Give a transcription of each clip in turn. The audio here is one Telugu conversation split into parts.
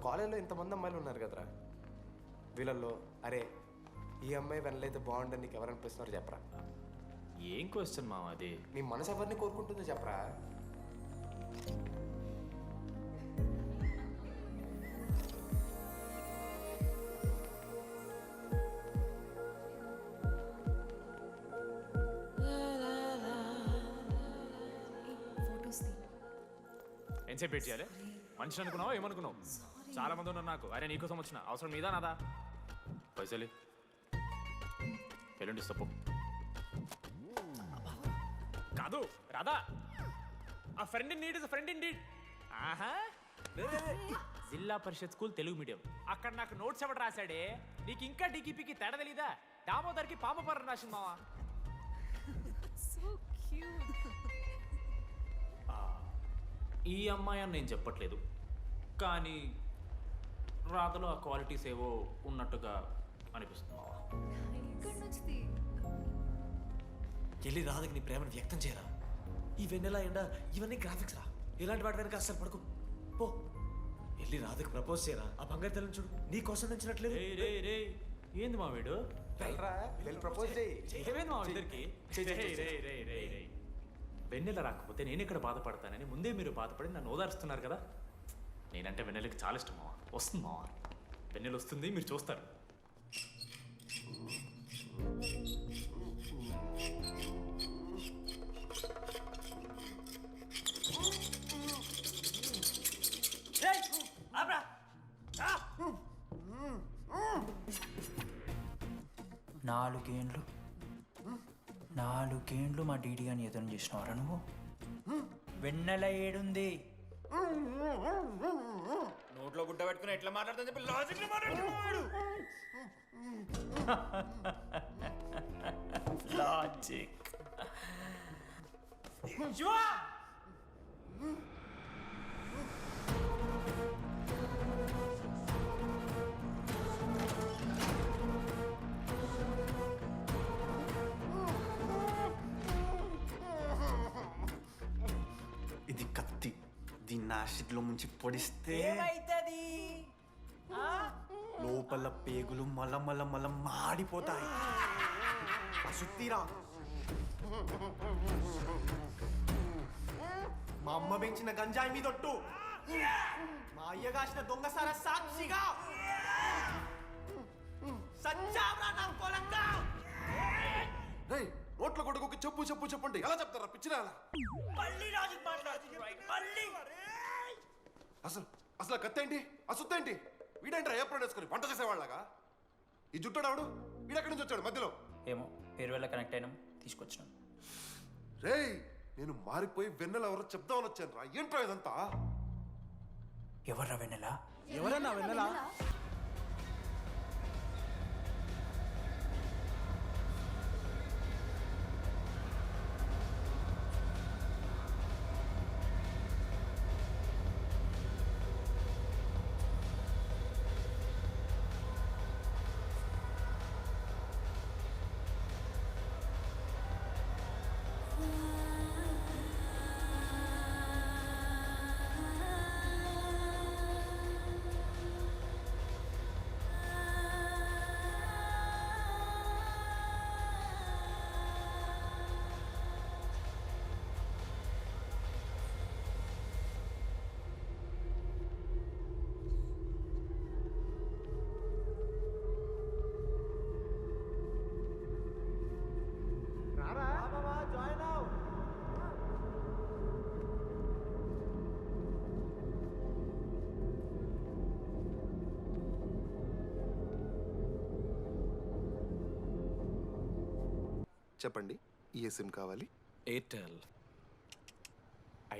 కాలేజ్లో ఇంతమంది అమ్మాయిలు ఉన్నారు కదరా, వీళ్ళల్లో అరే ఈ అమ్మాయి వెనలైతే బాగుండని నీకు ఎవరు అనిపిస్తున్నారు చెప్పరా? ఏం క్వశ్చన్ మామ అది? నీ మనసు ఎవరిని కోరుకుంటుందో చెప్పరా? ఎంతసేపు వెయిట్ చేయాలి? మనిషి అనుకున్నావా ఏమనుకున్నావు? చాలా మంది ఉన్నారు నాకు. అరే నీకోసం వచ్చిన అవసరం మీదా నాదా? పైసలు ఎల్లుండి తప్పు కాదు రాదా? ఆ friend in need is friend in need. ఆహా, జిల్లా పరిషత్ స్కూల్ తెలుగు మీడియం. అక్కడ నాకు నోట్స్ ఎవడు రాశాడే? నీకు ఇంకా డీకీపీకి తేడా తెలీదా? దామోదర్కి పామపరం రాసింది మావా. ఈ అమ్మాయి అని నేను చెప్పట్లేదు, కానీ రాతలో ఆ క్వాలిటీస్ ఏవో ఉన్నట్టుగా అనిపిస్తుంది మావా. వెళ్ళి రాధకి నీ ప్రేమను వ్యక్తం చేయరా. ఈ వెన్నెల ఎండ ఇవన్నీ గ్రాఫిక్స్ రా. ఇలాంటి వాటి వెనక అస్సలు పడుకో. పో వెళ్ళి రాధకి ప్రపోజ్ చేయరా. ఆ బంగారు తల్లిని చూడు, నీ కోసం నచ్చినట్లేదు. ఏంది మా వీడు? ప్రపోజ్ ఏమైంది మా ఇద్దరికి? వెన్నెల రాకపోతే నేను ఇక్కడ బాధపడతానని ముందే మీరు బాధపడి నన్ను ఓదారుస్తున్నారు కదా. నేనంటే వెన్నెలకి చాలా ఇష్టం మావా. వస్తుంది మావా, వెన్నెల వస్తుంది, మీరు చూస్తారు. నాలుగేండ్లు మా డీడీ అని ఎదురు చేసినవారా నువ్వు? వెన్నెల ఏడుంది? నోట్లో గుడ్డ పెట్టుకుని ఎట్లా మాట్లాడుతుంది చెప్పి లాజిక్ మాట్లాడుతున్నాడు. లాజిక్ ఇది కత్తి, దీన్ని యాసిడ్లో ముంచి పొడిస్తే లోపల పేగులు మల మాడిపోతాయి. సుత్తిరా, మా అమ్మ పెంచిన గంజాయి మీదొట్టు, మా అయ్య కాసిన దొంగసార సాక్షిగా సచ్చావరా నా కొలంగా. నోట్ల కొడుకు చెప్పు చెప్పు చెప్పండి ఎలా చెప్తారా పిచ్చిరా? అసలు కత్తేంటి, ఆ సుత్తేంటి? వీడేంట్రా ఏప్రిల్ వేసుకొని వంట చేసేవాళ్ళగా? ఈ జుట్టాడు వీడెక్కడి నుంచి వచ్చాడు మధ్యలో? ఏమో పేరు వల్ల కనెక్ట్ అయినాం, తీసుకొచ్చినాం. రేయ్, నేను మారిపోయి వెన్నెల ఎవరో చెప్దామని వచ్చాను రా. ఏంట్రా ఇదంతా? ఎవర్రా వెన్నెల? ఎవరన్నా వెన్నెల? చెప్పండి, ఏ సిమ్ కావాలి? ఎయిర్టెల్.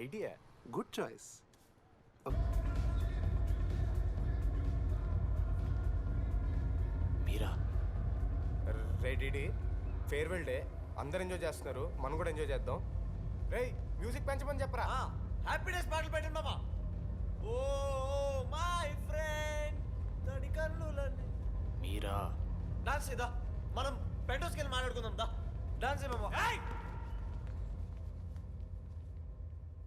Idea, good choice. మీరా? రే డీడీ, ఫేర్వెల్ డే, అందరు ఎంజాయ్ చేస్తున్నారు, మనం కూడా ఎంజాయ్ చేద్దాం. రేయ్, మ్యూజిక్ పెంచమని చెప్పరా. హ్యాపీనెస్ పాటలు పెట్టండి మామా. ఓ మై ఫ్రెండ్ తడి కన్నులని. మీరా? డాన్స్ చేద్దా, మనం పెంటోస్కి వెళ్ళి మాట్లాడుకుందాం. దా డాన్స్ మామా.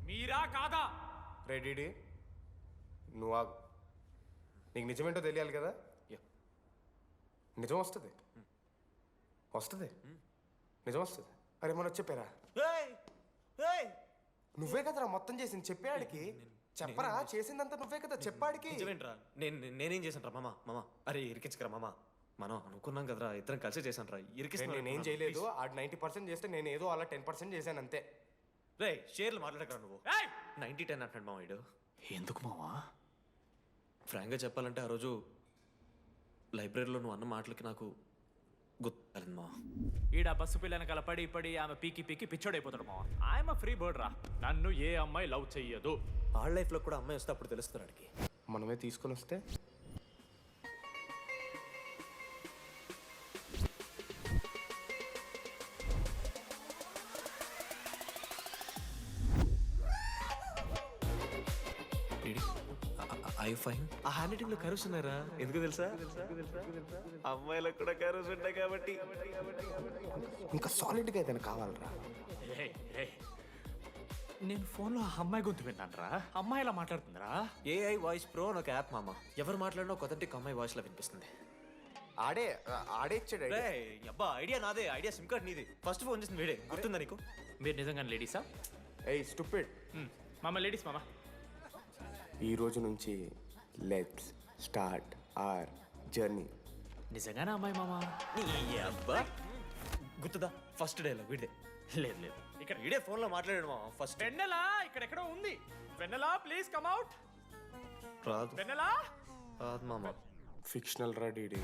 మీరా కాదా? రే డీడీ, నువ్వు నీకు నిజమేంటో తెలియాలి కదా నిజం వస్తుంది వస్తుంది నిజం వస్తుంది అరే మనం చెప్పారా నువ్వే కదరా మొత్తం చేసింది చెప్పాడికి చెప్పరా చేసిందంతా నువ్వే కదా చెప్పాడికి నిజమేంట్రా నేనేం చేశాను రా మామ అరే ఇరికించకరా మామ మనం అనుకున్నాం కదరా ఇద్దరం కలిసి చేశాను రా నేనేం చేయలేదు ఆడు 90% చేస్తే నేను ఏదో అలా 10% చేశాను అంతే రే షేర్లు మాట్లాడకరా నువ్వు ఏయ్! 90-10 అంటున్నాడు మామ వీడు ఎందుకు మావా ఫ్రాంక్గా చెప్పాలంటే ఆ రోజు లైబ్రరీలో నువ్వు అన్న మాటలకి నాకు గుర్తు మా ఈడ బస్సు పిల్లని కలపడి పడి ఆమె పీకి పిచ్చోడైపోతాడు మావా ఆయమ ఫ్రీ బర్డ్ రా నన్ను ఏ అమ్మాయి లవ్ చెయ్యదు వాళ్ళ లైఫ్లో కూడా అమ్మాయి వస్తే అప్పుడు తెలుస్తుంది వాడికి మనమే తీసుకొని వస్తే ఐ ఫైన్ ఆ హ్యాండ్ రైటింగ్ లో కర్వ్స్ ఉన్నారా ఎందుకు తెలుసా అమ్మాయిలకు కూడా కర్వ్స్ ఉంటాయి కాబట్టి ఇంకా సాలిడ్గా ఏదైనా కావాలరా నేను ఫోన్లో ఆ అమ్మాయి గొంతు విన్నాను రా అమ్మాయి ఇలా మాట్లాడుతుందిరా ఏఐ వాయిస్ ప్రో అని ఒక యాప్ మామ ఎవరు మాట్లాడినా ఒక అథెంటిక్ అమ్మాయి వాయిస్ లో వినిపిస్తుంది ఆడే ఆడే ఇచ్చాడు idea. అబ్బా ఐడియా నాదే ఐడియా సిమ్ కార్డ్ నీది ఫస్ట్ ఫోన్ చేసింది వీడే గుర్తుందా నీకు మీరు నిజంగా లేడీసా ఏయ్ స్టూపిడ్ మామ లేడీస్ మామ ఈ రోజు నుంచి లెట్స్ స్టార్ట్ ఆర్ జర్నీ నిజంగానే అమ్మాయి మామ నీ అబ్బా గుర్తుదా ఫస్ట్ డేలో వీడే లేదు లేదు ఇక్కడ వీడే ఫోన్ లో మాట్లాడాడు మామ ఫస్ట్ వెన్నెలా ఇక్కడెక్కడో ఉంది వెన్నెలా ప్లీజ్ కమ్ అవుట్ రాదు వెన్నెలా రాదు మామ ఫిక్షనల్ రా డీడీ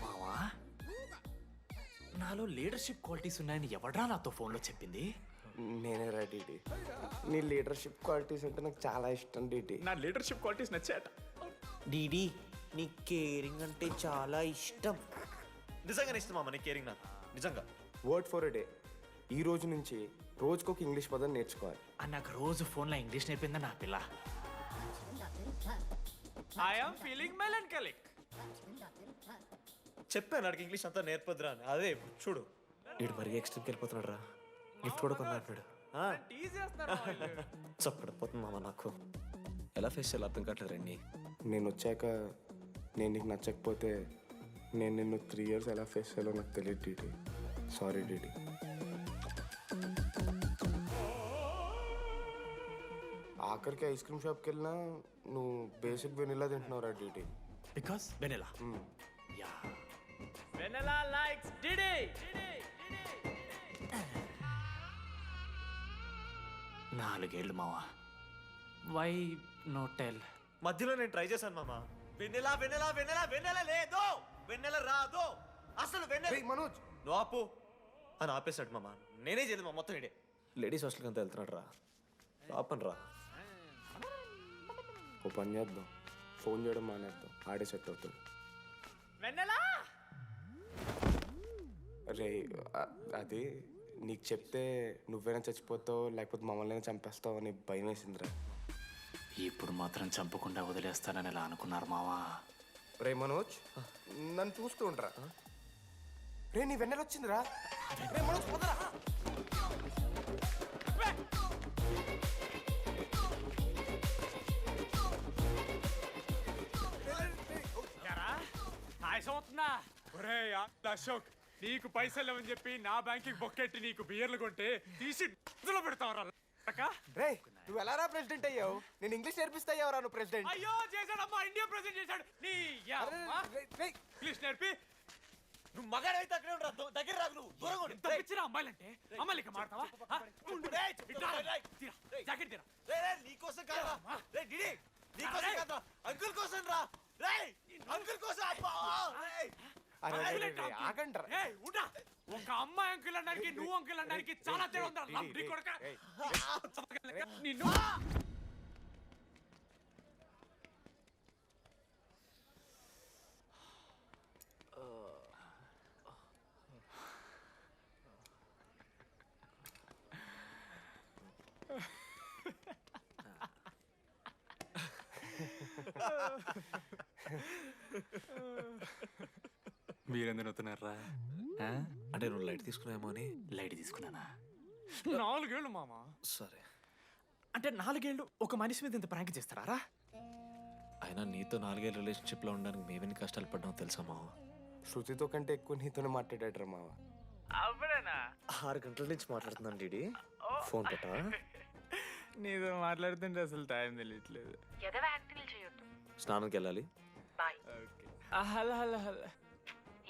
మావా నాలో లీడర్షిప్ క్వాలిటీస్ ఉన్నాయని ఎవడ్రా నాతో ఫోన్లో చెప్పింది నేనే రా డీడీ నీ లీడర్షిప్ క్వాలిటీస్ అంటే నాకు చాలా ఇష్టం డీడీ నా లీడర్షిప్ క్వాలిటీస్ నచ్చాట డీడీ నీ కేరింగ్ అంటే చాలా ఇష్టం నిజంగానే ఇష్టం మామ నీ కేరింగ్ నాకు నిజంగా వర్డ్ ఫర్ ఎ డే ఈ రోజు నుంచి రోజుకొక ఇంగ్లీష్ పదం నేర్చుకోవాలి నాకు రోజు ఫోన్లో ఇంగ్లీష్ నేర్పిందా నా పిల్ల ఐఎమ్ ఫీలింగ్ మెలంకలిక్ చెప్పాను నాకు ఇంగ్లీష్ అంతా నేర్పదురా అని అదే ఇప్పుడు చూడు వీడు మరీ ఎక్స్ట్రీమ్కి వెళ్ళిపోతున్నాడు రా గిఫ్ట్ కూడా కొన్నాడు టీజ్ చేస్తున్నారు చప్పడిపోతుంది మామ నాకు ఎలా ఫేస్ చేయాలి అర్థం కావట్లేదు రండి నేను వచ్చాక నేను నీకు నచ్చకపోతే నేను నిన్ను 3 years ఎలా ఫేస్ చేయాలో నాకు తెలియదు డీడీ సారీ డీడీ ఆఖరికి ఐస్ క్రీమ్ షాప్కి వెళ్ళినా నువ్వు బేసిక్ వెనిలా తింటున్నావురా DD because Vennela yeah Vennela likes DD నాలుగేళ్ళు మావా వై నో టెల్ మధ్యలో నేను ట్రై చేశాను మామ వెన్నెలా వెన్నెలా వెన్నెలా వెన్నెల లేదు వెన్నెల రాదు అసలు వెన్నెల మనోజ్ నువ్వు ఆపు అని ఆపేశాడు మామ నేనే చేయలేదు మా మొత్తం ఇడే లేడీస్ హాస్టల్కి అంతా వెళ్తున్నాడు రా ఆపను రా ఓ పని చేద్దాం ఫోన్ చేయడం మానేద్దాం ఆడే సెట్ అవుతుంది వెన్నెలా రే అది నీకు చెప్తే నువ్వైనా చచ్చిపోతావు లేకపోతే మమ్మల్ని చంపేస్తావు అని భయం వేసిందిరా ఇప్పుడు మాత్రం చంపకుండా వదిలేస్తానని ఎలా అనుకున్నారు మావా రే మనోజ్ నన్ను చూస్తూ ఉండరా రే నీ వెన్నెల వచ్చిందిరా రే మనోజ్ పోదరా అవుతుందా ఒరే అశోక్ నీకు పైసలు లేవని చెప్పి నా బ్యాంకింగ్ బొక్కెట్టి నీకు బియర్లు కొంటే తీసి ఇందులో పెడతావరా రే నువ్వు ఎలా రా ప్రెసిడెంట్ అయ్యావు నేను ఇంగ్లీష్ నేర్పిస్తా అయ్యావురా నువ్వు ప్రెసిడెంట్ అయ్యో చేశాడమ్మా ఇండియా ప్రెసిడెంట్ చేశాడు నీ ఇంగ్లీష్ నేర్పి నువ్వు మగాడైతే అక్కడే ఉండరా దగ్గర రాదు నువ్వు దూరంగా ఉండు. ఎంత పిచ్చిరా అమ్మాయిలంటే అమ్మాయిలకి మాడతావా జాకెట్ తీరా నీకోసం కాదా రే డిడి నీకోసం కాదా అంకుల్ కోసం రా రే అంకుల్ కోసం అబ్బా రేయ్ ఆగండ్రా ఏయ్ ఉంటా ఒక అమ్మాయి అంకుల్ అనడానికి నువ్వు అంకుల్ అనడానికి చాలా తేడా ఉందా నీ కొడక నిన్ను మీరెందుకు అవుతున్నారా అంటే నువ్వు లైట్ తీసుకున్నామో అని లైట్ తీసుకున్నానా 4 ఏళ్ళు మామ సరే అంటే 4 ఏళ్ళు ఒక మనిషి మీద ఇంత ప్రాంక్ చేస్తారా? అయినా నీతో 4 ఏళ్ళ రిలేషన్షిప్లో ఉండడానికి మేమెన్ని కష్టాలు పడ్డామో తెలుసా మావ? శృతితో కంటే ఎక్కువ నీతోనే మాట్లాడాడు మావ. అవునా? 6 గంటల నుంచి మాట్లాడుతున్నాను డీడీ. ఫోన్ పెట్టా. నీతో మాట్లాడుతుంటే అసలు టైం తెలియట్లేదు. స్నానంకి వెళ్ళాలి. Hello hello hello.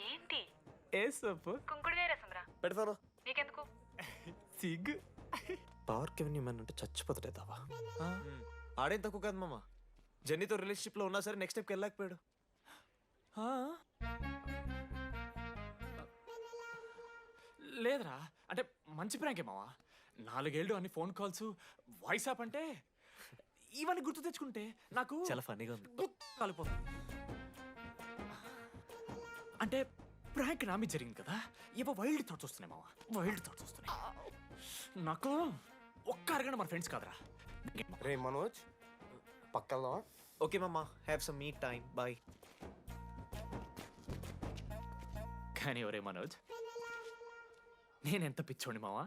ఏంటి ఏ సొప్పు కుంకుడుగాయ రసం రా పెడతాను. నీకెందుకు? సిగ్గు. పవర్కి ఎవరిని ఇమ్మనంటే చచ్చిపోతాడేదావా. ఆడేం తక్కువ కాదు మామ. జెన్నీతో రిలేషన్షిప్లో ఉన్నా సరే నెక్స్ట్ స్టెప్కి వెళ్ళలేకపోయాడు. లేదురా, అంటే మంచి ప్రాంకే మావా. 4 ఏళ్ళు అన్ని ఫోన్ కాల్స్, వాయిస్ యాప్ అంటే ఇవన్నీ గుర్తు తెచ్చుకుంటే నాకు చాలా ఫన్నీగా ఉంది. కాలిపోతుంది. అంటే ప్రాంక్ నా మీద జరిగింది కదా, ఏవో వైల్డ్ థాట్స్ వస్తున్నాయి మావా, వైల్డ్ థాట్స్ వస్తున్నాయి. నాకు ఒక్క అరగంట మన ఫ్రెండ్స్ కాదురా. రే మనోజ్, పక్కల్దామా? ఓకే మామ, have some me time. Bye. కానీ ఒరే మనోజ్, నేనెంత పిచ్చోండి మావా.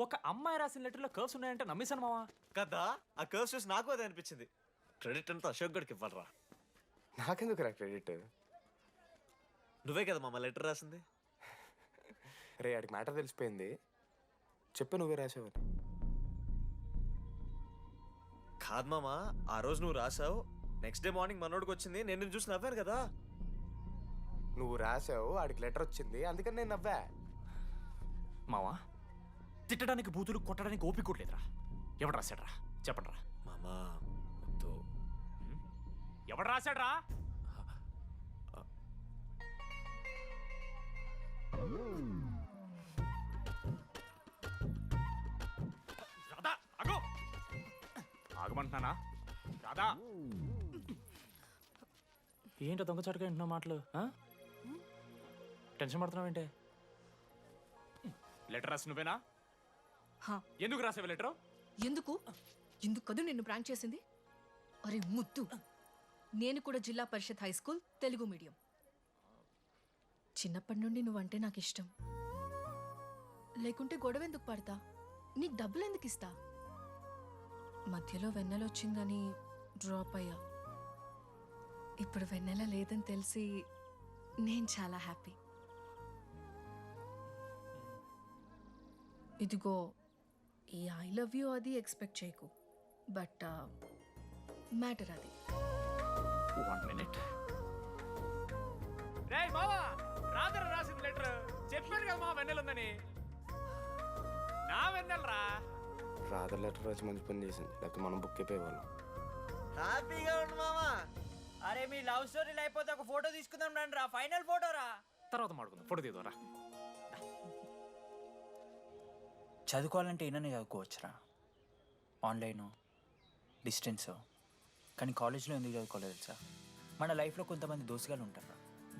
ఒక అమ్మాయి రాసిన లెటర్లో కర్వ్స్ ఉన్నాయంటే నమ్మేశాను మావా. కదా, ఆ కర్వ్స్ చూసి నాకు అదే అనిపించింది. క్రెడిట్ అంతా అశోక్ గడికి ఇవ్వాలరా. నాకెందుకు రా క్రెడిట్? నువ్వే కదా మామ లెటర్ రాసింది. రే ఆడికి మ్యాటర్ తెలిసిపోయింది. చెప్పు, నువ్వే రాసావని. కాదు మామ, ఆ రోజు నువ్వు రాసావు, నెక్స్ట్ డే మార్నింగ్ మనోడికి వచ్చింది, నేను నిన్ను చూసి నవ్వాను కదా. నువ్వు రాసావు, ఆడికి లెటర్ వచ్చింది, అందుకని నేను నవ్వా. మావా, తిట్టడానికి బూతులు కొట్టడానికి ఓపిక కూడా లేదురా. ఎవడు రాశాడ్రా చెప్పండిరా. మామ వద్దు. ఎవడు రాశాడ్రా? రాధా ఆగు. ఆగమంటున్నానా? రాధా, ఏంటో దొంగచాటుగా వింటున్నావు మాటలు? టెన్షన్ పడుతున్నావేంటే? లెటర్ రాసి నువ్వేనా? హా. ఎందుకు రాసావు లెటర్? ఎందుకు ఎందుకు కదూ నిన్ను ప్రాంక్ చేసింది? అరే ముద్దు, నేను కూడా జిల్లా పరిషత్ హై స్కూల్ తెలుగు మీడియం. చిన్నప్పటి నుండి నువ్వంటే నాకు ఇష్టం. లేకుంటే గొడవ ఎందుకు పడతా, నీకు డబ్బులు ఎందుకు ఇస్తా? మధ్యలో వెన్నెల వచ్చిందని డ్రాప్ అయ్యా. ఇప్పుడు వెన్నెల లేదని తెలిసి నేను చాలా హ్యాపీ. ఇదిగో ఈ ఐ లవ్ యూ అది ఎక్స్పెక్ట్ చేయకు, బట్ మ్యాటర్ అది. 1 minute. రేయ్ మావా, రాధర రాసిన లెటర్ చెప్పాను కదా మా వెన్నెల ఉందని. నా వెన్నెలరా. రాధ లెటర్ రాసి మంచి పని చేసింది, లేకపోతే మనం బుక్ అయిపోయేవాళ్ళం. హ్యాపీగా ఉండు మామా. అరే మీ లవ్ స్టోరీలు అయిపోతే ఒక ఫోటో తీసుకుందాం రండి రా, ఫైనల్ ఫోటో రా. తర్వాత మాడుకుందాం, ఫోటో తీద్దాం. చదువుకోవాలంటే ఏమైనా చదువుకోవచ్చురా, ఆన్లైన్ డిస్టెన్స్. కానీ కాలేజ్లో ఎందుకు చదువుకోలేదు తెలుసా? మన లైఫ్లో కొంతమంది దోస్తుగాలు ఉంటారు,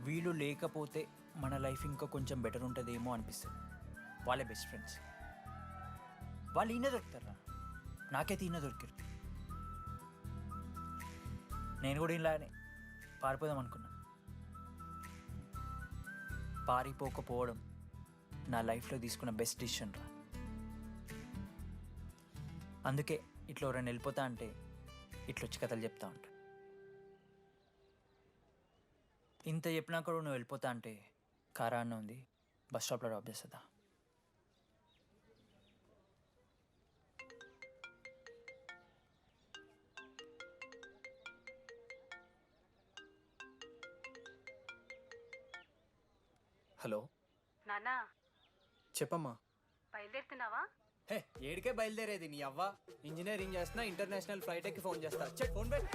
వీళ్ళు లేకపోతే మన లైఫ్ ఇంకా కొంచెం బెటర్ ఉంటుందేమో అనిపిస్తుంది. వాళ్ళే బెస్ట్ ఫ్రెండ్స్. వాళ్ళు ఈయన దొరుకుతారా, నాకైతే ఈయన దొరికారు. నేను కూడా ఇలానే పారిపోదాం అనుకున్నా. పారిపోకపోవడం నా లైఫ్లో తీసుకున్న బెస్ట్ డిసిషన్ రా. అందుకే ఇట్లా ఎవరైనా వెళ్ళిపోతా అంటే ఇట్లొచ్చి కథలు చెప్తా ఉంటా. ఇంత చెప్పినా కూడా నువ్వు వెళ్ళిపోతా అంటే కారా అన్న ఉంది, బస్ స్టాప్లో డ్రాప్ చేస్తుందా? హలో నానా, చెప్పమ్మా. బయలుదేరుతున్నావా? హే, ఏడికే బయలుదేరేది నీ అవ్వ. ఇంజనీరింగ్ చేస్తున్నా, ఇంటర్నేషనల్ ఫ్లైట్ ఎక్కి ఫోన్ చేస్తా. చెక్ ఫోన్ పెట్.